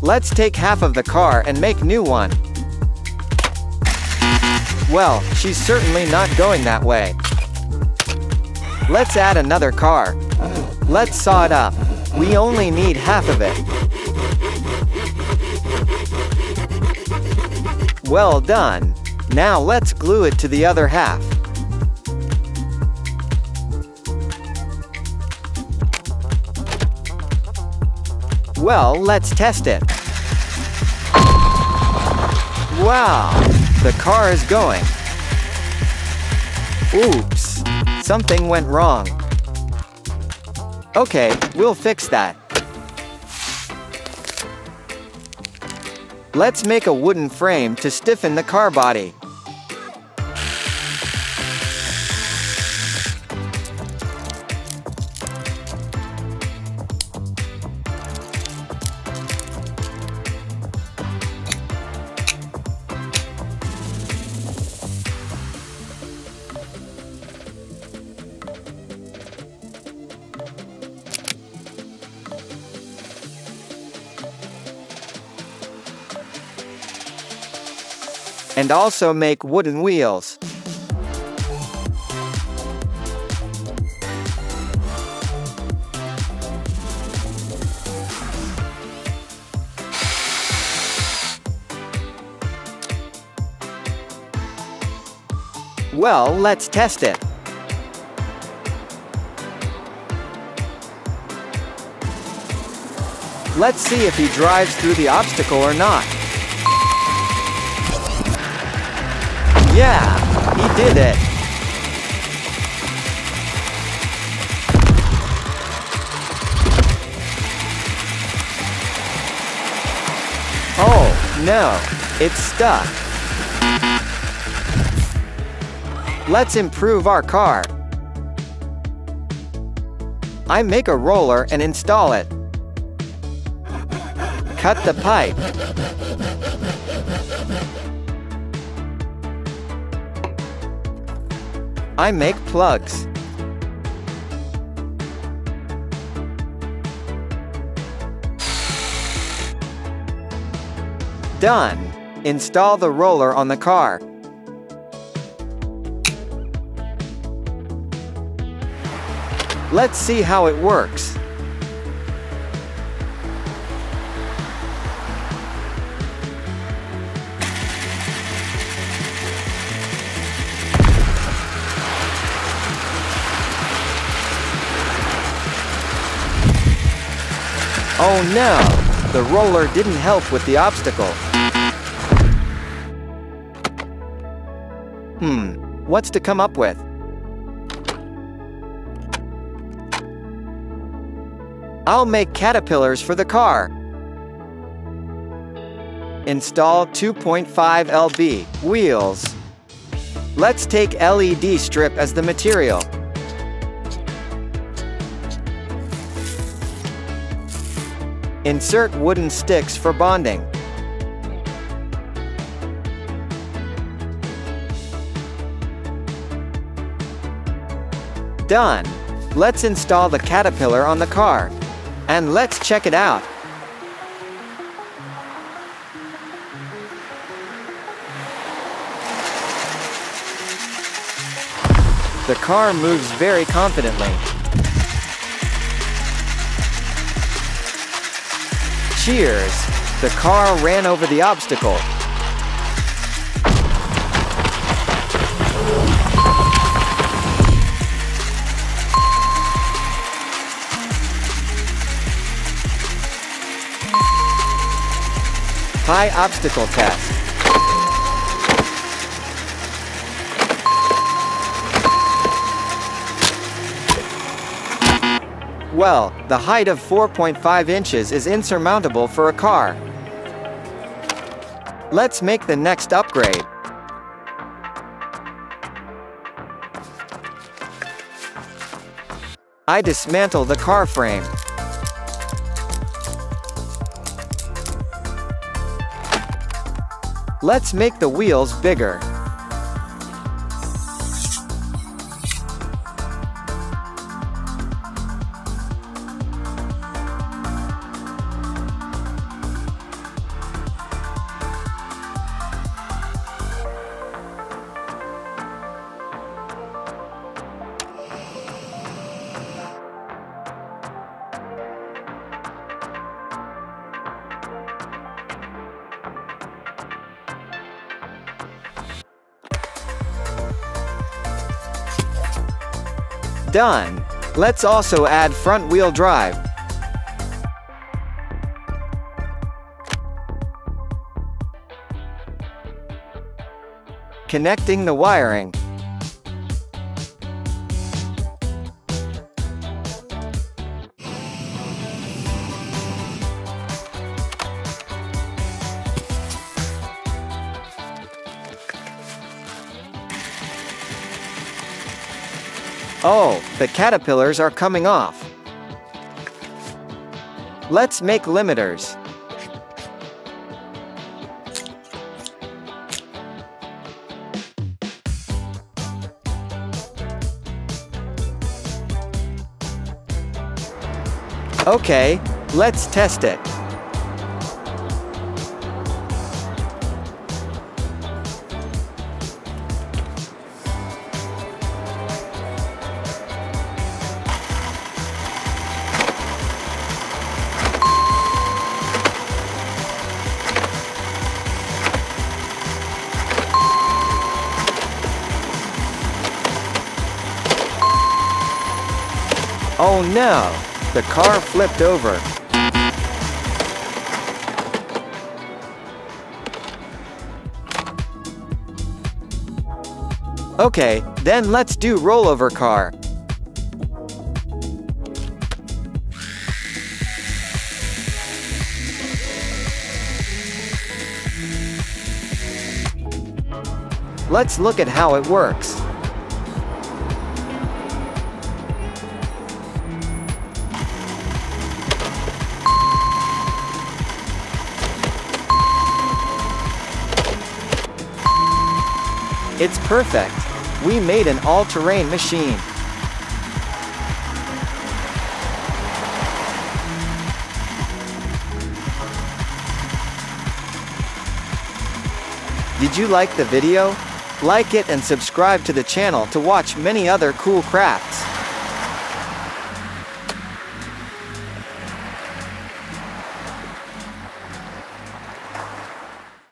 Let's take half of the car and make new one. Well, she's certainly not going that way. Let's add another car. Let's saw it up. We only need half of it. Well done. Now let's glue it to the other half. Well, let's test it. Wow, the car is going. Oops, something went wrong. Okay, we'll fix that. Let's make a wooden frame to stiffen the car body. And also make wooden wheels. Well, let's test it. Let's see if he drives through the obstacle or not. Yeah, he did it. Oh, no, it's stuck. Let's improve our car. I make a roller and install it. Cut the pipe. I make plugs. Done. Install the roller on the car. Let's see how it works. Oh no! The roller didn't help with the obstacle. What's to come up with? I'll make caterpillars for the car. Install 2.5 lb wheels. Let's take LED strip as the material. Insert wooden sticks for bonding. Done. Let's install the caterpillar on the car. And let's check it out. The car moves very confidently. Cheers! The car ran over the obstacle. High obstacle test. Well, the height of 4.5 inches is insurmountable for a car. Let's make the next upgrade. I dismantle the car frame. Let's make the wheels bigger. Done. Let's also add front-wheel drive. Connecting the wiring. Oh, the caterpillars are coming off. Let's make limiters. Okay, let's test it. Oh no! The car flipped over. Okay, then let's do rollover car. Let's look at how it works. It's perfect. We made an all-terrain machine. Did you like the video? Like it and subscribe to the channel to watch many other cool crafts.